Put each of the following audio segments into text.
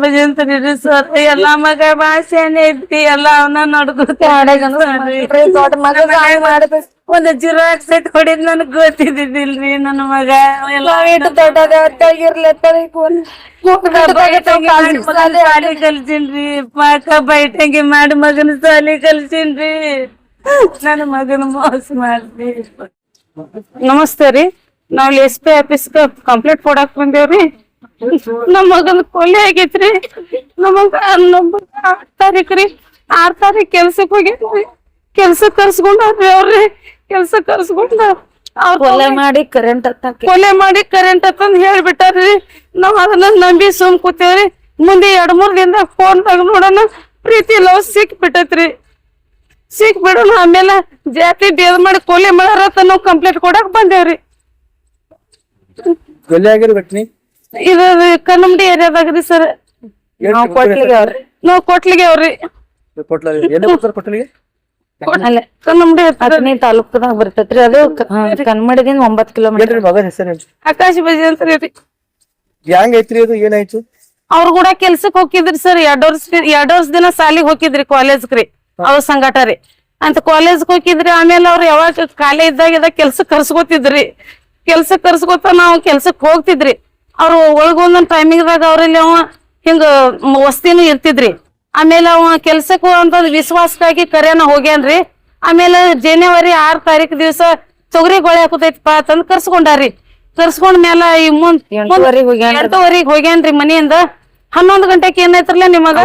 Bhajantri sir ಎಲ್ಲಾ ಮಗ ಭಾಷೆನೇ ಐತಿ ಎಲ್ಲ ಅವನ ದೊಡ್ಡ ಮಗ ಮಾಡ್ಬೇಕು. ಒಂದ್ ಜಿರಾಕ್ಸ್ ಸೆಟ್ ಹೊಡಿದ್ ನನಗ್ ಗೊತ್ತಿದ್ದಿಲ್ರಿ ನನ್ನ ಮಗ ಸಾಲಿ ಕಲ್ಸಿನ್ರಿ ಪಾಕ ಬೈಟಂಗಿ ಮಾಡಿ ಮಗನ ಸಾಲಿ ಕಲ್ಸಿನ್ರಿ ನನ್ನ ಮಗನ ಮೋಸ ಮಾಡ್ರಿ. ನಮಸ್ತೆ ರೀ, ನಾವ್ SP ಆಫೀಸ್ ಕಂಪ್ಲೇಂಟ್ ಕೊಡಾಕ್ ಬಂದೇವ್ರಿ. ನಮ್ ಮಗನ ಕೊಲೆ ಆಗೈತ್ರಿ. ನಮಗ 6 ತಾರೀಕ್ರಿ 6 ತಾರೀಕ್ ಕೆಲ್ಸಕ್ ಹೋಗಿದ್ರಿ. ಕೆಲ್ಸಕ್ ಕರ್ಸ್ಕೊಂಡ್ರಿ ಅವ್ರಿ. ಕೆಲ್ಸಕ್ ಕರ್ಸ್ಕೊಂಡ ಕೊಲೆ ಮಾಡಿ ಕರೆಂಟ್ ಹತ್ತಂದ್ ಹೇಳ್ಬಿಟ್ಟಾರ್ರಿ. ನಾವ್ ಅದನ್ನ ನಂಬಿ ಸುಮ್ ಕೂತೇವ್ರಿ. ಮುಂದೆ 2-3 ದಿನದಾಗ ಫೋನ್ ತಗ ನೋಡೋಣ ಪ್ರೀತಿ ಲವ್ ಸಿಕ್ ಬಿಡೋಣ. ಆಮೇಲೆ ಜಾತಿ ಭೇದ ಮಾಡಿ ಕೊಲೆ ಮಾಡಾರತ್ತ ನಾವ್ ಕಂಪ್ಲೇಂಟ್ ಕೊಡಾಕ್ ಬಂದೇವ್ರಿ. ಇದು ಕನ್ನಂಬಡಿ ಏರಿಯಾದಾಗ್ರಿ ಸರ್. ನಾವ್ ಕೊಟ್ಲಿಗೆ ಅವ್ರಿ ಕನ್ನಂಬಡಿ ತಾಲೂಕದಾಗ ಬರ್ತೈತ್ರಿ. ಅದು ಕನ್ಮಡಿದಿಂದ 9 ಕಿಲೋಮೀಟರ್. ಆಕಾಶ ಬಜಿ ಅಂತ ರೀ. ಏನಾಯ್ತು? ಅವ್ರು ಕೂಡ ಕೆಲ್ಸಕ್ ಹೋಗಿದ್ರಿ ಸರ್. 2 ವರ್ಷ ದಿನ ಸಾಲಿಗೆ ಹೋಗಿದ್ರಿ ಕಾಲೇಜ್ಗ್ರಿ. ಅವ್ರ ಸಂಗಾಟ ರೀ ಅಂತ ಕಾಲೇಜ್ಗೆ ಹೋಗಿದ್ರಿ. ಆಮೇಲೆ ಅವ್ರು ಯಾವಾಗ ಖಾಲಿ ಇದ್ದಾಗ ಕೆಲ್ಸಕ್ ಕರ್ಸ್ಕೊತಿದ್ರಿ. ಕೆಲ್ಸಕ್ ಕರ್ಸ್ಕೊತ ನಾವ್ ಕೆಲ್ಸಕ್ ಹೋಗ್ತಿದ್ರಿ. ಅವ್ರು ಒಳಗೊಂದೊಂದ್ ಟೈಮಿಂಗ್ದಾಗ ಅವ್ರಲ್ಲಿ ಅವ ಹಿಂಗ ವಸ್ತಿನೂ ಇರ್ತಿದ್ರಿ. ಆಮೇಲೆ ಅವ ಕೆಲ್ಸಕ್ ಅಂತ ವಿಶ್ವಾಸಕ್ಕಾಗಿ ಕರೆಯನ ಹೋಗ್ಯಾನ್ರಿ. ಆಮೇಲೆ ಜನವರಿ 6 ತಾರೀಕ್ ದಿವ್ಸ ತೊಗರಿ ಗೊಳೆ ಹಾಕುತೈತಿಪಾ ಅಂತಂದ್ ಕರ್ಸ್ಕೊಂಡಾರಿ. ಕರ್ಸ್ಕೊಂಡ್ ಮ್ಯಾಲ ಈ 8 ಹೋಗ್ಯಾನ್ರಿ ಮನಿಯಿಂದ. 11 ಗಂಟೆಗೆ ಏನೈತ್ರಲ್ಲ ನಿಮಗ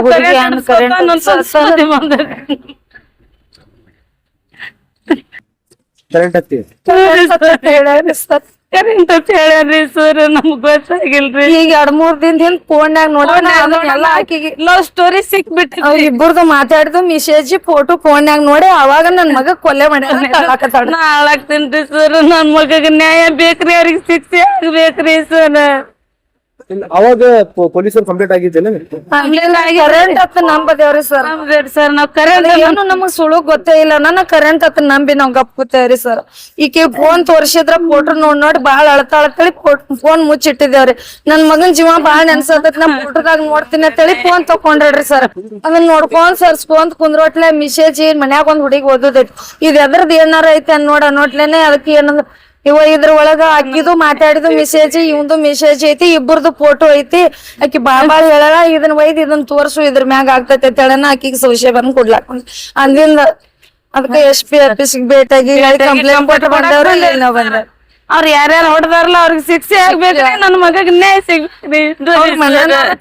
ಕರೆಂಟ್ ಅಂತ ಹೇಳ್ಯಾರ್ರಿ ಸರ್. ನಮ್ಗ್ ಗೊತ್ತಾಗಿಲ್ರಿ. ಈಗ 2-3 ದಿನದಿಂದ ಫೋನ್ಯಾಗ ನೋಡೋಣ ಲವ್ ಸ್ಟೋರಿ ಸಿಕ್ಬಿಟ್ಟು ಇಬ್ಬರದು ಮಾತಾಡಿದ್ದು ಮೆಸೇಜ್ ಫೋಟೋ ಫೋನ್ಯಾಗ ನೋಡಿ ಅವಾಗ ನನ್ ಮಗ ಕೊಲೆ ಮಾಡ್ಯಾರ. ನಾ ಹಾಳಾಗ್ತೇನ್ರಿ ಸರ್. ನನ್ ಮಗಗ ನ್ಯಾಯ ಬೇಕ್ರಿ, ಅವ್ರಿಗೆ ಶಿಕ್ಷೆ ಆಗ್ಬೇಕ್ರಿ ಸರ್. ಅವಾಗ ಪೊಲೀಸರು ಕಂಪ್ಲೇಂಟ್ ಆಗಿದ್ದಲ್ಲ? ಕರೆಂಟ್ ಹತ್ತ ನಂಬದೇವ್ರಿ ಸರ್. ಸರ್ ನಾವ್ ಕರೆಂಟ್ ಏನು ನಮಗ್ ಸುಳು ಗೊತ್ತೇ ಇಲ್ಲ. ನನ್ನ ಕರೆಂಟ್ ಹತ್ತ ನಂಬಿ ನಾವ್ ಗಪ್ ಕೂತೇವ್ರಿ ಸರ್. ಈಕೆ ಫೋನ್ ತೋರ್ಸಿದ್ರ ಫೋಟೋ ನೋಡಿ ಬಾಳ ಅಳತಾಳತೇಳಿ ಫೋನ್ ಮುಚ್ಚಿಟ್ಟಿದೇವ್ರಿ. ನನ್ ಮಗನ್ ಜೀವ ಬಾಳ ನೆನ್ಸತೈತಿ. ನಾ ಫೋಟೋದಾಗ ನೋಡ್ತೀನಿ ಅಂತೇಳಿ ಫೋನ್ ತಕೊಂಡ್ರಿ ಸರ್. ಅದನ್ನ ನೋಡ್ಕೊಂಡ್ ಸರ್ಸ್ಕೊಂಡ್ ಕುಂದ್ರೋಟ್ಲೆ ಮಿಸೇಜ್ ಮನ್ಯಾಗ ಒಂದ್ ಹುಡುಗಿ ಓದೋದೈತಿ. ಇದ್ ಎದ್ರದ್ ಏನಾರ ಐತಿ ನೋಡ್ಲೇನೆ ಅದಕ್ಕೆ ಏನಂದ್ರ ಇದ್ರ ಒಳಗ ಅಕ್ಕಿದು ಮಾತಾಡಿದು ಮೆಸೇಜ್, ಇವಂದು ಮೆಸೇಜ್ ಐತಿ, ಇಬ್ಬರದು ಫೋಟೋ ಐತಿ. ಆಕಿ ಬಾಳ ಹೇಳಲ್ಲ ಇದನ್ನ ಒಯ್ದು ಇದನ್ನ ತೋರ್ಸು, ಇದ್ರ ಮ್ಯಾಗ ಆಗ್ತೈತಿ ಅಂತ ಹೇಳನ ಆಕಿಗೆ ಸಂಶಯ ಬಂದ್ ಕೊಡ್ಲಾಕ ಅಲ್ಲಿಂದ ಅದಕ್ಕೆ SP ಆಫೀಸ್ಗೆ ಭೇಟಿಯಾಗಿ ಕಂಪ್ಲೇಂಟ್ ಕೊಟ್ಟು ಬಂದವ್ರು. ಇಲ್ಲ ಬಂದ ಅವ್ರ ಯಾರ್ಯಾರು ಹೊಡೆದಾರಲ್ಲ ಅವ್ರಿಗೆ ಶಿಕ್ಷೆ ಆಗ್ಬೇಕ್ರಿ. ನನ್ ಮಗಗ್ ನ್ಯಾಯ ಸಿಗ್ಬೇಕ್ರಿ.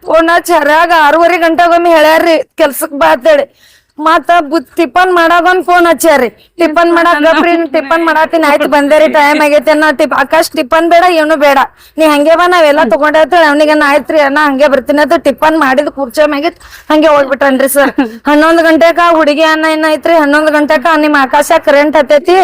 ಫೋನ್ ಹಚ್ಚಾರಾಗ 6:30 ಗಂಟೆಗೊಮ್ಮೆ ಹೇಳ್ಯಾರ್ರಿ ಕೆಲ್ಸಕ್ ಬಾ ಅಂತೇಳಿ. ಮತ್ತ ಟಿಫನ್ ಮಾಡಾಗೊಂದ್ ಫೋನ್ ಹಚ್ಚಾರಿ. ಟಿಫನ್ ಮಾಡಾಕ್ರಿ ಟಿಫನ್ ಮಾಡಾತೀನಿ ಆಯ್ತು ಬಂದೇರಿ ಟೈಮ್ ಆಗೈತಿ ಅನ್ನೋ ಆಕಾಶ್ ಟಿಫನ್ ಬೇಡ ಏನು ಬೇಡ ನೀ ಹಂಗೆ ಬಾ ನಾವೆಲ್ಲಾ ತಗೊಂಡೈತಿ ಅವ್ನಿಗೆ ಆಯ್ತ್ರಿ ಅಣ್ಣ ಹಂಗೆ ಬರ್ತೀನಿ ಅಂತ ಟಿಫನ್ ಮಾಡಿದ್ ಕುರ್ಚಿ ಮ್ಯಾಗಿತ್ ಹಂಗೆ ಹೋಗ್ಬಿಟ್ಟನ್ರಿ ಸರ್. 11 ಗಂಟೆಕ ಹುಡುಗಿ ಅನ್ನ ಏನಾಯ್ತ್ರಿ 11 ಗಂಟೆಕ ನಿಮ್ ಆಕಾಶ ಕರೆಂಟ್ ಹತ್ತೈತಿ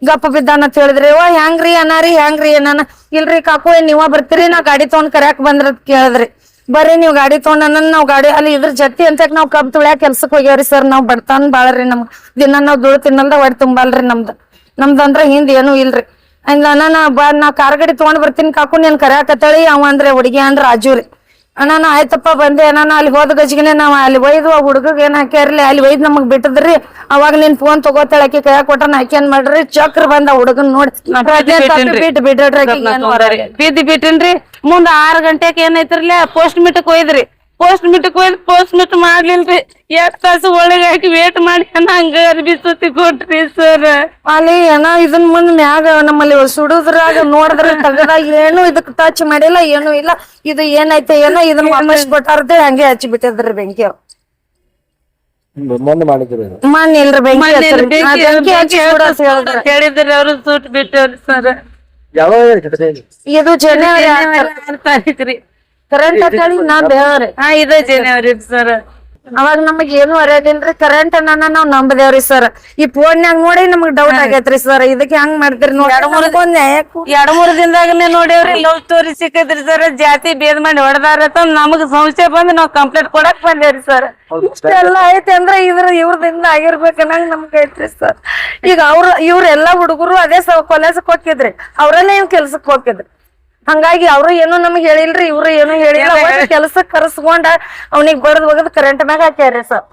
ಗಪ್ಪ ಬಿದ್ದಾನ ಅಂತ ಹೇಳಿದ್ರಿ. ಓ ಹೆಂಗ್ರಿ ಅನ್ನಾರಿ ಹೆಂಗ್ರಿ ಅನ್ನಾನ ಇಲ್ರಿ ಕಾಕು ನೀವ ಬರ್ತೀರಿ ನಾ ಗಾಡಿ ತಗೊಂಡ್ ಕರ್ಯಾಕ್ ಬಂದ್ರ ಕೇಳಿದ್ರಿ. ಬರ್ರಿ ನೀವ್ ಗಾಡಿ ತಗೊಂಡ್ ನಾವ್ ಗಾಡಿ ಅಲ್ಲಿ ಇದ್ರ ಜೊತೆ ಅಂತ ನಾವ್ ಕಬ್ ತುಳ್ಯಾಕ ಕೆಲ್ಸಕ್ ಹೋಗ್ಯಾವ್ರಿ ಸರ್. ನಾವ್ ಬಡ್ತಾನ್ ಬಾಳ್ರಿ. ನಮ್ಗ್ ದಿನ ನಾವ್ ದುಡ್ಡು ತಿನ್ನಲ್ದ ಹೊಟ್ಟೆ ತುಂಬಲ್ರಿ. ನಮ್ದಂದ್ರ ಹಿಂದ್ ಏನು ಇಲ್ರಿ. ನಾ ಕಾರ್ ಗಾಡಿ ತಗೊಂಡ್ ಬರ್ತೀನಿ ಕಾಕು ನೀನ್ ಕರ್ಯಾಕತ್ತಳಿ ಅವ ಅಂದ್ರೆ ಹುಡುಗಿ ಅಂದ್ರ ರಾಜುರಿ. ಅಣ್ಣ ಆಯ್ತಪ್ಪ ಬಂದೆ ಅಣ್ಣ. ಅಲ್ಲಿ ಹೋದ ಗಜ್ಗಿನೇ ನಾವ್ ಅಲ್ಲಿ ಒಯ್ದು ಹುಡುಗಗ್ ಏನ್ ಹಾಕ್ಯಾರ್ಲಿ ಅಲ್ಲಿ ಒಯ್ದ್ ನಮಗ್ ಬಿಟ್ಟದ್ರಿ. ಅವಾಗ ನೀನ್ ಫೋನ್ ತಗೋತಾಳ ಆಕಿ ಕೈಯಾಗ ಕೊಟ್ಟ ಆಕಿ ಏನ್ ಮಾಡ್ರಿ ಚಕ್ರ ಬಂದ ಹುಡುಗನ್ ನೋಡಿ ಬಿಟ್ಟಿನ್ರಿ. ಮುಂದ್ 6 ಗಂಟೆಕ್ ಏನೈತ್ರಲ್ಲ ಪೋಸ್ಟ್ ಮಿಟಕ್ ಒಯ್ದ್ರಿ. ಪೋಸ್ಟ್ ಮಿಟ್ ಮಾಡ್ಲಿಲ್ರಿ. 2 ತಾಸು ಒಳಗೆ ಹಾಕಿ ವೇಟ್ ಮಾಡಿ ಹಂಗ ಅರ್ಬಿ ಸುತ್ತಿ ಕೊಟ್ರಿ ಸರ್. ಅಲ್ಲಿ ಇದನ್ ಮುಂದ್ ಮ್ಯಾಗ ನಮ್ಮಲ್ಲಿ ಸುಡುದ್ರಾಗ ನೋಡಿದ್ರ ತಗದಾಗ ಏನು ಇದಕ್ ಟಚ್ ಮಾಡಿಲ್ಲ ಏನು ಇಲ್ಲ. ಇದು ಏನೈತೆ ಏನೋ ಇದನ್ನ ವಾಪಸ್ ಕೊಟ್ಟಾರ್ದೆ ಹಂಗೆ ಹಚ್ಚಿ ಬಿಟ್ಟಿದ್ರಿ ಬೆಂಕಿ. ಮಣ್ಣ್ ಇಲ್ರಿ ಬೆಂಕಿ ಹೇಳಿದ್ರಿ ಅವ್ರು ಸುಟ್ ಬಿಟ್ಟವ್ರಿ ಸರ್. ಇದು ಜನವರಿ 6 ತಾರೀಕ್ ರೀ. ಕರೆಂಟ್ ಹತ್ತಳಿ ನಾ ಬೇವ್ರಿ. ಇದೇ ಜನವರಿ ಸರ್. ಅವಾಗ ನಮಗ್ ಏನು ಅರಿಯೋದಿಲ್ರಿ. ಕರೆಂಟ್ ಅನ್ನ ನಾವ್ ನಂಬದೇವ್ರಿ ಸರ್. ಈ ಫೋನ್ಯಾಗ ನೋಡಿ ನಮಗ್ ಡೌಟ್ ಆಗೇತ್ರಿ ಸರ್. ಇದಕ್ಕೆ ಹೆಂಗ್ ಮಾಡ್ತೀರಿ ನೋಡಿ 2-3 ದಿನದಾಗನೇ ನೋಡೇವ್ರಿ ಲವ್ ಸ್ಟೋರಿ ಸಿಕ್ಕದ್ರಿ ಸರ್. ಜಾತಿ ಭೇದ ಮಾಡಿ ಹೊಡೆದಾರ ನಮಗ್ ಸಂಶಯ ಬಂದ್ ನಾವ್ ಕಂಪ್ಲೇಂಟ್ ಕೊಡಕ್ ಬಂದೇವ್ರಿ ಸರ್. ಇಷ್ಟೆಲ್ಲ ಐತಿ ಅಂದ್ರ ಇವ್ರದಿಂದ ಆಗಿರ್ಬೇಕನ್ನಂಗ ನಮ್ಗ ಐತ್ರಿ ಸರ್. ಈಗ ಇವ್ರೆಲ್ಲಾ ಹುಡುಗರು ಅದೇ ಕಾಲೇಜಕ್ ಹೋಗಿದ್ರಿ. ಅವ್ರಲ್ಲೇ ಇವ್ ಕೆಲ್ಸಕ್ ಹೋಗಿದ್ರಿ. ಹಂಗಾಗಿ ಅವ್ರು ಏನು ನಮ್ಗ್ ಹೇಳಿಲ್ರಿ, ಇವ್ರು ಏನು ಹೇಳಿಲ್ಲ. ಕೆಲ್ಸಕ್ ಕರ್ಸ್ಕೊಂಡ ಅವ್ನಿಗ್ ಬಡದ್ ಕರೆಂಟ್ ಮ್ಯಾಗ ಹಾಕ್ಯಾರಿ ಸರ್.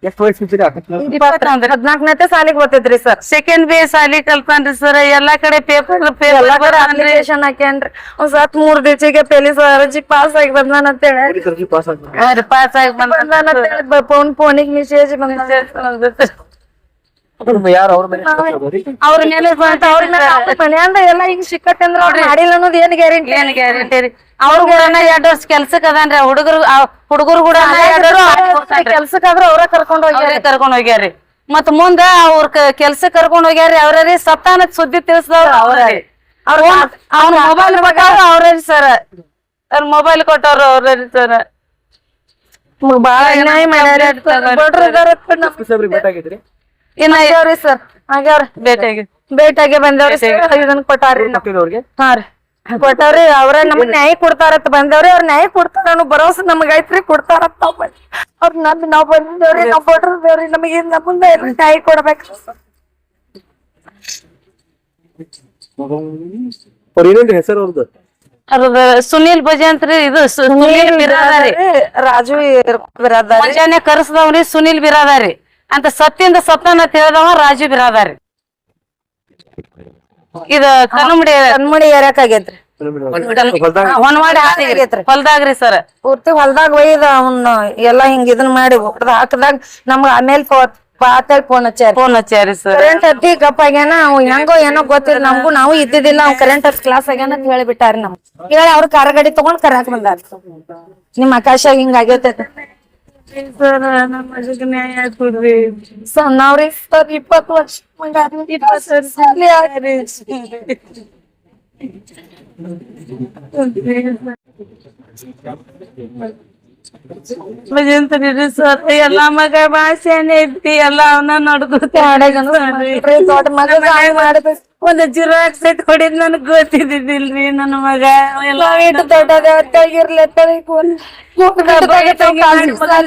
ಎಷ್ಟು ವಯಸ್ಸಿದ್ರಿ ಅಕಸ್ಮಾತ್? 14ನೇ ಸಾಲಿಗೆ ಓದ್ತಿದ್ರಿ ಸರ್. ಸೆಕೆಂಡ್ ಬಿ ಸಾಲಿ ಕಲ್ತಾನ್ರಿ ಸರ್. ಎಲ್ಲಾ ಕಡೆ ಪೇಪರ್ ಅಪ್ಲಿಕೇಶನ್ ಹಾಕ್ಯಾನ್ರಿ. ಒಂದ್ 3 ದಿವಸಿಗೆ ಪೊಲೀಸ್ ಅರ್ಜಿ ಪಾಸ್ ಆಗಿ ಬಂದಾನ ಅಂತ ಹೇಳಿ ಪೊಲೀಸರಿಗೆ ಪಾಸ್ ಆಗ್ತದೆ. ಪಾಸ್ ಆಗಿ ಫೋನಿಗೆ ಮೆಸೇಜ್ ಬಂದ. ಯಾರು ಅವ್ರ ಮೇಲೆ ಹೋಗೋರಿ? ಅವ್ರ ಮೇಲೆ ಮನ್ಯಾಂದ ಎಲ್ಲಾ ಹಿಂಗ್ ಸಿಕ್ಕತ್ತೆ ಅಂದ್ರ ಅವ್ರು ಮಾಡಿಲ್ಲ ಅನ್ನೋದು ಏನ್ ಗ್ಯಾರಂಟಿ? ಏನ್ ಗ್ಯಾರಂಟಿ ರೀ? ಅವ್ರ ಕೂಡ 2 ವರ್ಷ ಕೆಲ್ಸಕ್ ಅದಾನ್ರಿ. ಹುಡುಗರು ಕೂಡ ಕೆಲ್ಸಕ್ಕಾದ್ರ ಅವ್ರ ಕರ್ಕೊಂಡ್ ಹೋಗ್ಯಾರಿ. ಮತ್ ಮುಂದ ಅವ್ರ ಕೆಲ್ಸಕ್ ಕರ್ಕೊಂಡ್ ಹೋಗ್ಯಾರಿ. ಅವ್ರಿ ಸತ್ತಾನ ಸುದ್ದಿ ತಿಳಿಸಿದವ್ರು ಅವ್ರಿ. ಅವ್ರ ಮೊಬೈಲ್ ಕೊಟ್ಟವ್ರು ಅವ್ರಿ ಸರ್. ಅವ್ರ ಮೊಬೈಲ್ ಕೊಟ್ಟವ್ರು ಅವ್ರಿ ಸರ್. ಬಾಳ ಅನ್ಯಾಯ ಮಾಡ್ಯಾರ. ಸಾಹೇಬ್ರಿಗೆ ಭೇಟಿ ಆಗಿದ್ರಿ? ಇನ್ನ ಆಗ್ಯಾವ್ರಿ ಸರ್, ಆಗ್ಯಾವ್ರಿ. ಭೇಟಿಯಾಗಿ ಬಂದವ್ರಿ. ಇದನ್ನ ಕೊಟ್ಟಾರ್ರಿ. ಅವ್ರಿಗೆ ಹಾ ರೀ ಕೊಟ್ಟಾವ್ರಿ. ಅವ್ರ ನಮಗ್ ನ್ಯಾಯ ಕೊಡ್ತಾರತ್ ಬಂದವ್ರಿ. ಅವ್ರ ನ್ಯಾಯ ಕೊಡ್ತಾರ ಅನ್ನೋ ಭರವಸೆ ನಮಗ್ ಐತ್ರಿ. ಕೊಡ್ತಾರತ್ ನಾವ್ ಬಂದ್ ಅವ್ರ ನಾವ್ ಬಂದಿದ್ದೇವ್ರಿ. ನಾವ್ ಕೊಟ್ಟಿರ್ತೇವ್ರಿ. ನಮಗೆ ನಮ್ಮಂದ ನ್ಯಾಯ ಕೊಡ್ಬೇಕು. ಅವ್ರ ಏನೇನ್ರಿ ಹೆಸರು ಅವ್ರದ್ದು? ಸುನೀಲ್ ಭಜಂತ್ರಿ. ಇದು ಸುನೀಲ್ ಬಿರಾದಾರಿ. ರಾಜು ಬಿರಾದಾರಿ. ಮುಂಜಾನೆ ಕರ್ಸದವ್ರಿ ಸುನೀಲ್ ಬಿರಾದಾರಿ ಅಂತ. ಸತ್ತಿಂದ ಸತ್ತನ ಅಂತ ಹೇಳ್ದವ ರಾಜು ಬಿರಾದಾರಿ. ಇದ ಕಣ್ಮಡಿ ಏರ್ಯಾಕ್ ಆಗೇತ್ರಿ. ಹೊನ್ವಾಡಿ ಹೊಲ್ದಾಗ್ರಿ ಸರ್. ಪೂರ್ತಿ ಹೊಲ್ದಾಗ ಒಯ್ದ ಅವ್ನ ಎಲ್ಲಾ ಹಿಂಗ್ ಇದನ್ ಮಾಡಿ ಹಾಕದಾಗ ನಮ್ಗ ಆಮೇಲೆ ಫೋನ್ ಹಚ್ಚಾರಿ ಸರ್. ಕರೆಂಟ್ ಹತ್ತಿ ಗಪ್ಪ ಆಗ್ಯಾನ. ಅವ್ ಹೆಂಗೋ ಏನೋ ಗೊತ್ತಿಲ್ಲ ನಮ್ಗೂ. ನಾವು ಇದ್ದಿದ್ದಿಲ್ಲ. ಅವ್ ಕರೆಂಟ್ ಹತ್ ಕ್ಲಾಸ್ ಆಗ್ಯಾನ ಅಂತ ಹೇಳಿಬಿಟ್ಟಾರಿ. ನಮ್ ಹೇಳಿ ಅವ್ರ ಕಾರ್ ಗಾಡಿ ತಗೊಂಡ್ ಕರ್ಯಾಕ್ ಬಂದಾರ. ನಿಮ್ ಆಕಾಶ ಹಿಂಗ ಆಗೇತ ನಾವ್ರಿ ಸರ್ 20 ವರ್ಷ ಭಜಂತ್ರಿ ಸರ್. ಎಲ್ಲಾ ಮಗ ಭಾಷೆನೆ ಐತಿ. ಎಲ್ಲಾ ಅವನ ನೋಡ್ಕೊತ ದೊಡ್ಡ ಮಗ ಮಾಡ್ಬೇಕು. ಒಂದ್ ಜಿರಾಕ್ಸ್ ಸೆಟ್ ಹೊಡಿದ್ ನನಗ್ ಗೊತ್ತಿದ್ದಿಲ್ರಿ. ನನ್ನ ಮಗ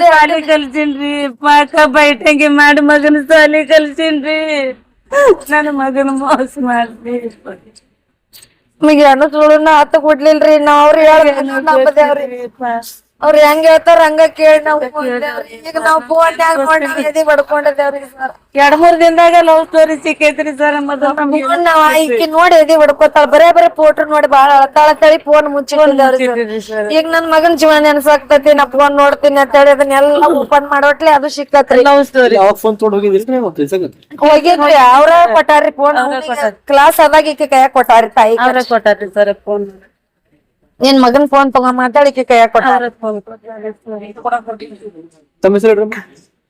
ಸಾಲಿ ಕಲ್ಸಿನ್ರಿ. ಪಾಕ ಬೈಟಂಗಿ ಮಾಡಿ ಮಗನ ಸಾಲಿ ಕಲ್ಸಿನ್ರಿ. ನನ್ನ ಮಗನ ಮೋಸ ಮಾಡ್ರಿ. ನಮಗ್ ಏನು ಸುಳ್ಳುನ ಹತ್ತ ಕೊಡ್ಲಿಲ್ರಿ. ನಾವ್ ಹೇಳ್ರಿ ಅವ್ರ ಹೆಂಗ್ ಹೇಳ್ತಾರ ಹಂಗ ಕೇಳಿ ನಾವ್ ಈಗ ನಾವ್ ಫೋನ್ ಬಡ್ಕೊಂಡಿದ್ದೇವ್ರಿ ಸರ್. 2-3 ದಿನದಾಗ ಲವ್ ಸ್ಟೋರಿ ಸಿಕ್ಕೈತ್ರಿ ಸರ್. ನಾವ್ ಈಕಿ ನೋಡಿ ಎದಿ ಬಡ್ಕೋತಾಳ. ಬರೇ ಫೋಟೋ ನೋಡಿ ಬಾಳ ಅಳತಾಳತಳಿ ಫೋನ್ ಮುಚ್ಚಿಕೊಂಡವ್ರಿ. ಈಗ ನನ್ ಮಗನ್ ಜೀವನ ನೆನ್ಸಾಕ್ತೈತಿ. ನಾ ಫೋನ್ ನೋಡ್ತೀನಿ ಅಂತ ಹೇಳಿ ಅದನ್ನೆಲ್ಲ ಓಪನ್ ಮಾಡೋಟ್ಲೆ ಅದು ಸಿಕ್ಕತ್ರಿ. ಲವ್ ಸ್ಟೋರಿ ಯಾವಾಗ ಫೋನ್ ತೊಗೊಂಡ್ ಹೋಗಿದ್ರಿ ನೀವು ಹೋಗಿದ್ರಿ. ಅವ್ರ ಕೊಟ್ಟಾರಿ ಫೋನ್. ಕ್ಲಾಸ್ ಆದಾಗ ಈಕಿ ಕೈಯಾಗ ಕೊಟ್ಟಾರಿ. ತಾಯಿ ಅವ್ರ ಕೊಟ್ಟಾರಿ ಸರ್ ಫೋನ್. ನಿನ್ ಮಗನ್ ಫೋನ್ ತಗೊಂಡ್ ಮಾತಾಡಿ ಈಕಿ ಕೈಯಾಗ ಕೊಟ್ಟಾರ. ತಮ್ಮ ಹೆಸರು ಹೇಳ್ರಿ?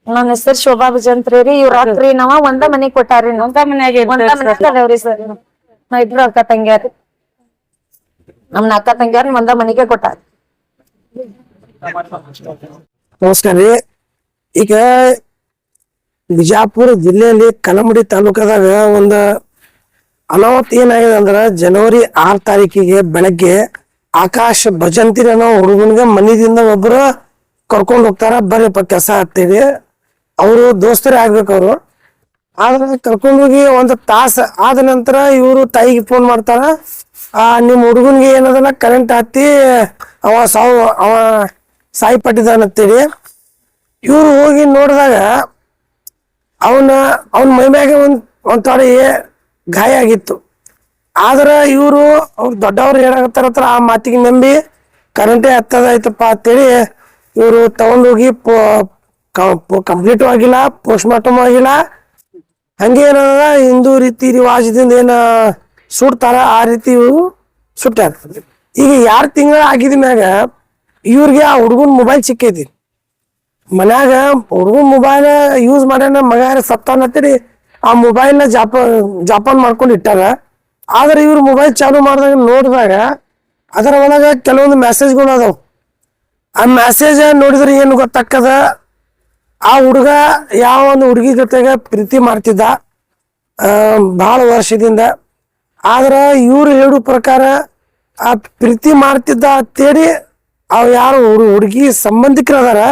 ನನ್ನ ಹೆಸರು ಶೋಭಾ ಭಜಂತ್ರಿ ರೀ. ಇವ್ರ ಅಕ್ರಿ ನಾವ ಒಂದ ಮನಿ ಕೊಟ್ಟಾರಿ. ಒಂದ ಮನ್ಯಾಗ ಅದಾವ್ರಿ ಸರ್. ನಾ ಇಬ್ರು ಅಕ್ಕ ತಂಗ್ಯಾರಿ. ನಮ್ನ ಅಕ್ಕ ತಂಗ್ಯಾರ ಒಂದ ಮನಿಗೆ ಕೊಟ್ಟಾರ. ನಮಸ್ಕಾರ ರೀ. ಈಗ ಬಿಜಾಪುರ ಜಿಲ್ಲೆಯಲ್ಲಿ ಕಲಮಡಿ ತಾಲೂಕದಾಗ ಒಂದ್ ಅನಾಹುತ ಏನಾಗಿದೆ ಅಂದ್ರ ಜನವರಿ 6 ತಾರೀಕಿಗೆ ಬೆಳಗ್ಗೆ ಆಕಾಶ್ ಭಜಂತಿರಿ ಅನ್ನೋ ಹುಡುಗನ್ಗೆ ಮನಿದಿಂದ ಒಬ್ರು ಕರ್ಕೊಂಡ್ ಹೋಗ್ತಾರ. ಬರ್ರಿಪ್ಪ ಕೆಲಸ ಆಗ್ತೇವಿ. ಅವರು ದೋಸ್ತರೇ ಆಗ್ಬೇಕು ಅವ್ರು. ಆದ್ರೆ ಕರ್ಕೊಂಡ್ ಹೋಗಿ 1 ತಾಸ ಆದ ನಂತರ ಇವ್ರು ತಾಯಿಗೆ ಫೋನ್ ಮಾಡ್ತಾರ. ನಿಮ್ ಹುಡುಗನ್ಗೆ ಏನದಲ್ಲ ಕರೆಂಟ್ ಹತ್ತಿ ಅವ ಸಾಯಿ ಪಟ್ಟಿದಾನಂತೇಳಿ. ಇವ್ರು ಹೋಗಿ ನೋಡಿದಾಗ ಅವನ ಮೈಮ್ಯಾಗ ಒಂಥರ ಗಾಯ ಆಗಿತ್ತು. ಆದ್ರ ಇವ್ರು ಅವ್ರ ದೊಡ್ಡವ್ರು ಹೇಳಾಕತ್ತಾರತ್ರ ಆ ಮಾತಿಗೆ ನಂಬಿ ಕರೆಂಟೇ ಹತ್ತದಾಯ್ತಪ್ಪ ಅಂತೇಳಿ ಇವ್ರು ತಗೊಂಡೋಗಿ ಕಂಪ್ಲೀಟು ಆಗಿಲ್ಲ, ಪೋಸ್ಟ್ ಮಾರ್ಟಮ್ ಆಗಿಲ್ಲ. ಹಂಗೆ ಏನದ ಹಿಂದೂ ರೀತಿ ರಿವಾಜದಿಂದ ಏನ ಸುಡ್ತಾರ ಆ ರೀತಿ ಇವ್ರು ಸುಟ್ಟಾರ. ಈಗ 2 ತಿಂಗಳ ಆಗಿದ ಮ್ಯಾಗ ಇವ್ರಿಗೆ ಆ ಹುಡುಗನ್ ಮೊಬೈಲ್ ಸಿಕ್ಕೈತಿ. ಮನ್ಯಾಗ ಹುಡುಗನ್ ಮೊಬೈಲ್ ಯೂಸ್ ಮಾಡ್ಯಾನ. ಮಗ ಸತ್ತಾನಂತೇಳಿ ಆ ಮೊಬೈಲ್ನ ಜಾಪಾನ್ ಮಾಡ್ಕೊಂಡು ಇಟ್ಟಾರ. ಆದ್ರೆ ಇವ್ರು ಮೊಬೈಲ್ ಚಾಲು ಮಾಡಿದಾಗ ನೋಡಿದಾಗ ಅದರ ಒಳಗ ಕೆಲವೊಂದು ಮೆಸೇಜ್ಗಳು ಅದಾವ. ಆ ಮೆಸೇಜ್ ನೋಡಿದ್ರೆ ಏನು ಗೊತ್ತಾಗ್ತದ, ಆ ಹುಡುಗ ಯಾವ ಒಂದು ಹುಡುಗಿ ಜೊತೆಗೆ ಪ್ರೀತಿ ಮಾಡ್ತಿದ್ದ ಬಹಳ ವರ್ಷದಿಂದ. ಆದ್ರೆ ಇವ್ರು ಹೇಳೋ ಪ್ರಕಾರ ಆ ಪ್ರೀತಿ ಮಾಡ್ತಿದ್ದ ಅಂತೇಳಿ ಅವ್ ಯಾರು ಹುಡುಗಿ ಸಂಬಂಧಿಕರು ಅದಾರ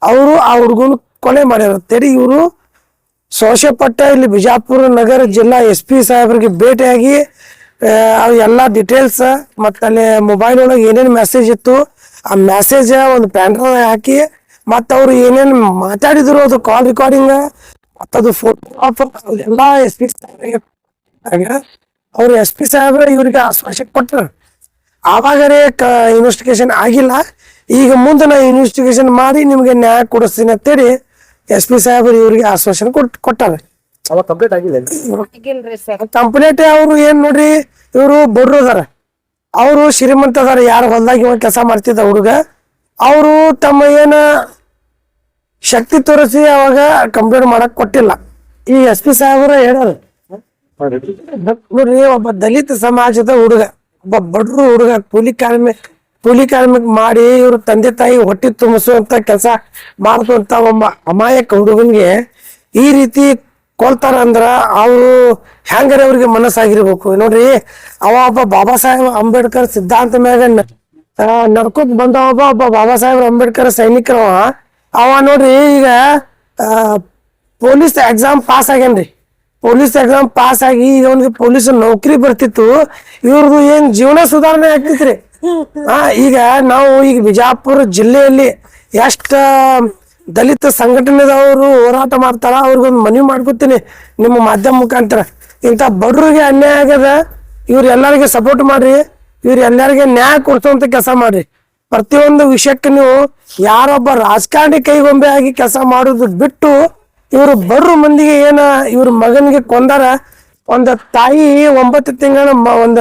ಅವರು ಆ ಹುಡುಗನ ಕೊಲೆ ಮಾಡ್ಯಾರ ಅಂತೇಳಿ ಇವರು ಸಂಶಯ ಪಟ್ಟ ಇಲ್ಲಿ ಬಿಜಾಪುರ ನಗರ ಜಿಲ್ಲಾ SP ಸಾಹೇಬರಿಗೆ ಭೇಟಿಯಾಗಿ ಅವ್ ಎಲ್ಲಾ ಡೀಟೇಲ್ಸ್ ಮತ್ತ ಅಲ್ಲಿ ಮೊಬೈಲ್ ಒಳಗೆ ಏನೇನ್ ಮೆಸೇಜ್ ಇತ್ತು ಆ ಮೆಸೇಜ್ ಒಂದು ಪ್ಯಾನ್ ಡ್ರೈವ್ ಹಾಕಿ ಮತ್ತ ಅವ್ರು ಏನೇನ್ ಮಾತಾಡಿದ್ರು ಅದು ಕಾಲ್ ರೆಕಾರ್ಡಿಂಗ್ ಮತ್ತದು ಫೋಟೋ ಎಲ್ಲಾ ಎಸ್ ಪಿ ಅವ್ರು ಎಸ್ ಪಿ ಸಾಹೇಬ್ರ ಇವ್ರಿಗೆ ಆಶ್ವಾಸನೆ ಕೊಟ್ರ. ಆವಾಗರೇ ಇನ್ವೆಸ್ಟಿಗೇಷನ್ ಆಗಿಲ್ಲ. ಈಗ ಮುಂದೆ ನಾ ಇನ್ವೆಸ್ಟಿಗೇಷನ್ ಮಾಡಿ ನಿಮ್ಗೆ ನ್ಯಾಯ ಕೊಡಿಸ್ತೀನಿ ಅಂತೇಳಿ ಎಸ್ ಪಿ ಸಾಹೇಬ್ರು ಇವ್ರಿಗೆ ಆಶ್ವಾಸನೆ ಕೊಟ್ಟಾರ. ಅವಾಗ ಕಂಪ್ಲೀಟ್ ಆಗಿಲ್ಲ ಕಂಪ್ಲೇಂಟ್ ಅವ್ರು ಏನ್ ನೋಡ್ರಿ, ಇವ್ರು ಬಡ್ರು ಅದಾರ, ಅವರು ಶ್ರೀಮಂತ ಅದಾರ, ಯಾರು ಹೊಲ್ದಾಗ ಇವಾಗ ಕೆಲಸ ಮಾಡ್ತಿದ್ದ ಹುಡುಗ, ಅವರು ತಮ್ಮ ಏನ ಶಕ್ತಿ ತೋರಿಸಿ ಅವಾಗ ಕಂಪ್ಲೇಂಟ್ ಮಾಡಕ್ ಕೊಟ್ಟಿಲ್ಲ. ಈ ಎಸ್ ಪಿ ಸಾಹೇಬ್ರ ಹೇಳ್ಯಾರ ನೋಡ್ರಿ, ಒಬ್ಬ ದಲಿತ ಸಮಾಜದ ಹುಡುಗ, ಒಬ್ಬ ಬಡ್ರು ಹುಡುಗ, ಕೂಲಿ ಕಾರ್ಮಿಕ ಮಾಡಿ ಇವ್ರ ತಂದೆ ತಾಯಿ ಹೊಟ್ಟಿ ತುಂಬಿಸುವಂತ ಕೆಲಸ ಮಾಡುವಂತ ಒಬ್ಬ ಅಮಾಯಕ ಹುಡುಗನ್ಗೆ ಈ ರೀತಿ ಕೊಲ್ತಾರ ಅಂದ್ರ ಅವರು ಹೆಂಗಾರ ಅವ್ರಿಗೆ ಮನಸ್ಸಾಗಿರ್ಬೇಕು ನೋಡ್ರಿ. ಅವ ಒಬ್ಬ ಬಾಬಾ ಸಾಹೇಬ್ ಅಂಬೇಡ್ಕರ್ ಸಿದ್ಧಾಂತ ಮ್ಯಾಗ ನಡ್ಕೊತ್ ಬಂದ ಒಬ್ಬ ಬಾಬಾ ಸಾಹೇಬ್ ಅಂಬೇಡ್ಕರ್ ಸೈನಿಕರವ. ಅವ ನೋಡ್ರಿ ಈಗ ಪೊಲೀಸ್ ಎಕ್ಸಾಮ್ ಪಾಸ್ ಆಗ್ಯಾನ್ರಿ. ಪೊಲೀಸ್ ಎಕ್ಸಾಮ್ ಪಾಸ್ ಆಗಿ ಈಗ ಅವ್ನಿಗೆ ಪೊಲೀಸ್ ನೌಕರಿ ಬರ್ತಿತ್ತು, ಇವ್ರದ್ದು ಏನ್ ಜೀವನ ಸುಧಾರಣೆ ಆಗ್ತಿತ್ರಿ. ಈಗ ನಾವು ಈಗ ಬಿಜಾಪುರ ಜಿಲ್ಲೆಯಲ್ಲಿ ಎಷ್ಟ ದಲಿತ ಸಂಘಟನೆದವರು ಹೋರಾಟ ಮಾಡ್ತಾರ, ಅವ್ರಿಗೊಂದು ಮನವಿ ಮಾಡ್ಕೊತೀನಿ ನಿಮ್ಮ ಮಾಧ್ಯಮ ಮುಖಾಂತರ. ಇಂಥ ಬಡ್ರಿಗೆ ಅನ್ಯಾಯ ಆಗ್ಯದ, ಇವ್ರ ಎಲ್ಲರಿಗೆ ಸಪೋರ್ಟ್ ಮಾಡ್ರಿ, ಇವ್ರ ಎಲ್ಲರಿಗೆ ನ್ಯಾಯ ಕೊಡ್ಸೋಂತ ಕೆಲಸ ಮಾಡ್ರಿ. ಪ್ರತಿಯೊಂದು ವಿಷಯಕ್ಕೆ ನೀವು ಯಾರೊಬ್ಬ ರಾಜಕಾರಣಿ ಕೈಗೊಂಬೆ ಆಗಿ ಕೆಲಸ ಮಾಡೋದು ಬಿಟ್ಟು ಇವರು ಬಡ್ರು ಮಂದಿಗೆ ಏನ ಇವ್ರ ಮಗನಿಗೆ ಕೊಂದಾರ. ಒಂದ ತಾಯಿ 9 ತಿಂಗಳ ಒಂದ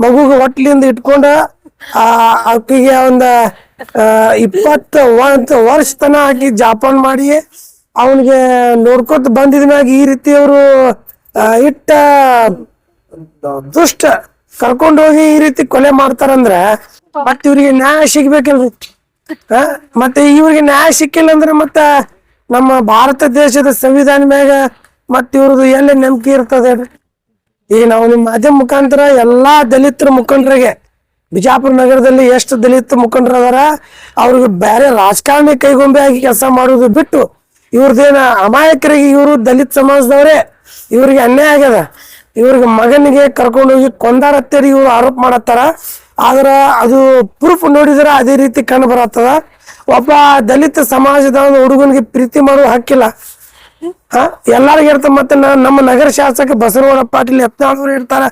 ಮಗುಗೆ ಹೊಟ್ಲಿಂದ ಇಟ್ಕೊಂಡ ಆಕಿಗೆ ಒಂದ 21 ವರ್ಷ ತನ ಆಕಿ ಜಾಪಾನ್ ಮಾಡಿ ಅವನಿಗೆ ನೋಡ್ಕೊತ ಬಂದಿದ್ಮ್ಯಾಗ ಈ ರೀತಿ ಅವರು ಇಟ್ಟ ದುಷ್ಟ ಕರ್ಕೊಂಡೋಗಿ ಈ ರೀತಿ ಕೊಲೆ ಮಾಡ್ತಾರಂದ್ರ ಮತ್ತ ಇವ್ರಿಗೆ ನ್ಯಾಯ ಸಿಗ್ಬೇಕಲ್ರಿ. ಮತ್ತೆ ಇವ್ರಿಗೆ ನ್ಯಾಯ ಸಿಕ್ಕಿಲ್ಲ ಅಂದ್ರೆ ಮತ್ತ ನಮ್ಮ ಭಾರತ ದೇಶದ ಸಂವಿಧಾನ ಮ್ಯಾಗ ಮತ್ತ ಇವ್ರದ್ದು ಎಲ್ಲಿ ನಂಬಿಕೆ ಇರ್ತದೆ. ಈಗ ನಾವು ನಿಮ್ಮ ಮಾಧ್ಯಮ ಮುಖಾಂತರ ಎಲ್ಲಾ ದಲಿತರ ಮುಖಂಡರಿಗೆ, ಬಿಜಾಪುರ ನಗರದಲ್ಲಿ ಎಷ್ಟು ದಲಿತ ಮುಖಂಡರು ಅದಾರ ಅವ್ರಿಗೆ ಬೇರೆ ರಾಜಕಾರಣಿ ಕೈಗೊಂಬೆ ಆಗಿ ಕೆಲಸ ಮಾಡೋದು ಬಿಟ್ಟು ಇವ್ರದೇನ ಅಮಾಯಕರಿಗೆ, ಇವರು ದಲಿತ ಸಮಾಜದವ್ರೆ, ಇವ್ರಿಗೆ ಅನ್ಯಾಯ ಆಗ್ಯದ, ಇವ್ರಿಗೆ ಮಗನಿಗೆ ಕರ್ಕೊಂಡೋಗಿ ಕೊಂದಾರತ್ತೇರಿ ಇವ್ರು ಆರೋಪ ಮಾಡತ್ತಾರ. ಆದ್ರ ಅದು ಪ್ರೂಫ್ ನೋಡಿದ್ರ ಅದೇ ರೀತಿ ಕಂಡು ಬರತ್ತದ. ಒಬ್ಬ ದಲಿತ ಸಮಾಜದ ಒಂದು ಹುಡುಗನಿಗೆ ಪ್ರೀತಿ ಮಾಡುವ ಹಕ್ಕಿಲ್ಲ. ಎಲ್ಲಾರಿಗೂ ಇರ್ತ. ಮತ್ತೆ ನಮ್ಮ ನಗರ ಶಾಸಕ ಬಸವರಾಜ ಪಾಟೀಲ್ ಯತ್ನಾಳ್ ಇರ್ತಾರ.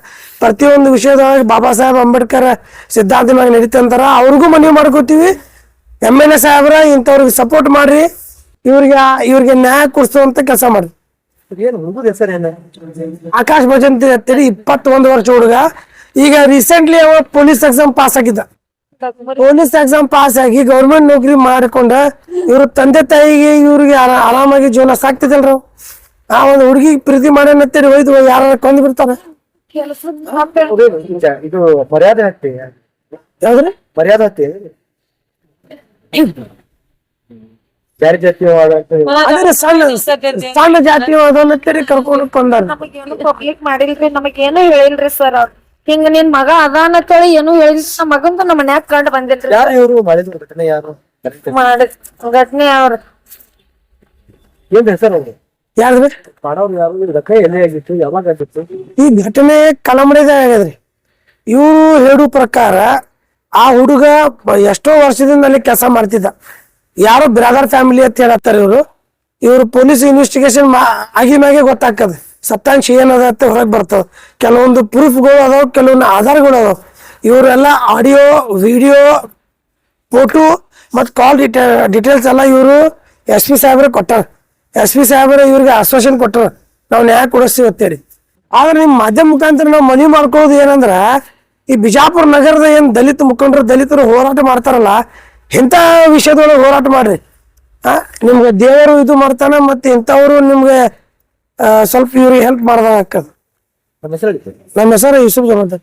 ಪ್ರತಿಯೊಂದು ವಿಷಯದೊಳಗೆ ಬಾಬಾ ಸಾಹೇಬ್ ಅಂಬೇಡ್ಕರ್ ಸಿದ್ಧಾಂತ ಮ್ಯಾಗ ನಡೀತಂತಾರ. ಅವ್ರಿಗೂ ಮನವಿ ಮಾಡ್ಕೋತೀವಿ, MLA ಸಾಹೇಬ್ರ ಇಂಥವ್ರಿಗೆ ಸಪೋರ್ಟ್ ಮಾಡ್ರಿ, ಇವ್ರಿಗೆ ನ್ಯಾಯ ಕೊಡಿಸುವಂತ ಕೆಲಸ ಮಾಡ್ರಿ. ಏನು ಹುಡುಗದ ಹೆಸರೇನ? ಆಕಾಶ್ ಭಜಂತಿ ಅಂತೇಳಿ 21 ವರ್ಷ ಹುಡುಗ. ಈಗ ರೀಸೆಂಟ್ಲಿ ಅವ ಪೊಲೀಸ್ ಎಕ್ಸಾಮ್ ಪಾಸ್ ಆಗಿದ್ದ. ಪೊಲೀಸ್ ಎಕ್ಸಾಮ್ ಪಾಸ್ ಆಗಿ ಗೌರ್ಮೆಂಟ್ ನೌಕರಿ ಮಾಡಿಕೊಂಡ ಇವ್ರ ತಂದೆ ತಾಯಿಗೆ ಇವ್ರಿಗೆ ಆರಾಮಾಗಿ ಜೀವನ ಸಾಕ್ತಿದಲ್ರ. ಆ ಒಂದು ಹುಡುಗಿ ಪ್ರೀತಿ ಮಾಡ್ಯಾನಂತೇಳಿ ಹೋಯ್ತು ಯಾರ ಕೊಂದ್ ಬಿಡ್ತಾರ. ಇದು ಮರ್ಯಾದೆ ಹತ್ತಿ ಯಾವ್ದ್ರಿ ಮರ್ಯಾದೆ ಹತ್ತಿ ಬ್ಯಾರೆ ಜಾತಿ ಅದೇ ಸಣ್ಣ ಜಾತಿ ಅದನ್ನಂತೇಳಿ ಕರ್ಕೊಂಡು ಕೊಂದಾರ. ನಮಗೇನು ಪಬ್ಲಿಕ್ ಮಾಡಿಲ್ರಿ, ನಮಗೇನು ಹೇಳಿಲ್ರಿ ಸರ್. ಅವ್ರ ಹಿಂಗ ನಿನ್ ಮಗ ಅದಾನ ಅಂತೇಳಿ ಏನು ಹೇಳಿಲ್ರಿ. ನಮ್ಮ ಮಗಂತ ನಮ್ಮ ಮನ್ಯಾಗ ಕಂಡು ಬಂದಿಲ್ರಿ. ಯಾರು ಇವರು ಮಾಡಿದ ಘಟನೆ? ಯಾರು ಮಾಡಿ ಘಟನೆ ಅವ್ರ ಏನ್ ಹೆಸರು ಅವ್ರು? ಯಾರ್ದ್ರಿ ಮಾಡೋರು ಯಾರು? ರೊಕ್ಕ ಎಲ್ಲಿ ಆಗಿತ್ತು? ಯಾವಾಗ ಆಗಿತ್ತು ಈ ಘಟನೆ? ಕಲಮಡಿದಾಗ ಆಗ್ಯದ್ರಿ. ಇವ್ರು ಹೇಳೋ ಪ್ರಕಾರ ಆ ಹುಡುಗ ಎಷ್ಟೋ ವರ್ಷದಿಂದ ಅಲ್ಲಿ ಕೆಲಸ ಮಾಡ್ತಿದ್ದ. ಯಾರೋ ಬ್ರದರ್ ಫ್ಯಾಮಿಲಿ ಅಂತ ಹೇಳತ್ತಾರ ಇವ್ರು ಪೊಲೀಸ್ ಇನ್ವೆಸ್ಟಿಗೇಷನ್ ಆಗಿದ್ಮ್ಯಾಗೆ ಗೊತ್ತಾಗ್ತದೆ ಸತ್ಯಾಂಶ ಏನದ ಅಂತ ಹೊರಗೆ ಬರ್ತದ. ಕೆಲವೊಂದು ಪ್ರೂಫ್ಗಳು ಅದಾವ, ಕೆಲವೊಂದು ಆಧಾರಗಳು ಅದಾವ. ಇವರೆಲ್ಲ ಆಡಿಯೋ, ವಿಡಿಯೋ, ಫೋಟೋ ಮತ್ತು ಕಾಲ್ ಡೀಟೇಲ್ಸ್ ಎಲ್ಲ ಇವರು SP ಸಾಹೇಬ್ರೆ ಕೊಟ್ಟಾರ. SP ಸಾಹೇಬ್ರೆ ಇವ್ರಿಗೆ ಆಶ್ವಾಸನೆ ಕೊಟ್ಟಾರ, ನಾವು ನ್ಯಾಯ ಕೊಡಿಸ್ತೀವಿ ಅಂತೇಳಿ. ಆದ್ರೆ ನಿಮ್ಮ ಮಾಧ್ಯಮ ಮುಖಾಂತರ ನಾವು ಮನವಿ ಮಾಡ್ಕೊಳ್ಳೋದು ಏನಂದ್ರ, ಈ ಬಿಜಾಪುರ ನಗರದ ಏನ್ ದಲಿತ ಮುಖಂಡರು ದಲಿತರು ಹೋರಾಟ ಮಾಡ್ತಾರಲ್ಲ, ಇಂಥ ವಿಷಯದೊಳಗೆ ಹೋರಾಟ ಮಾಡ್ರಿ. ನಿಮ್ಗೆ ದೇವರು ಇದು ಮಾಡ್ತಾನ, ಮತ್ತೆ ಇಂಥವ್ರು ನಿಮ್ಗೆ ಸ್ವಲ್ಪ ಇವ್ರಿಗೆ ಹೆಲ್ಪ್ ಮಾಡ್ದಾಗ. ನಮ್ಮ ಹೆಸರು ನಮ್ಮ ಹೆಸರು ಯೂಸುಫ್ ಜಮಾದಾರ್.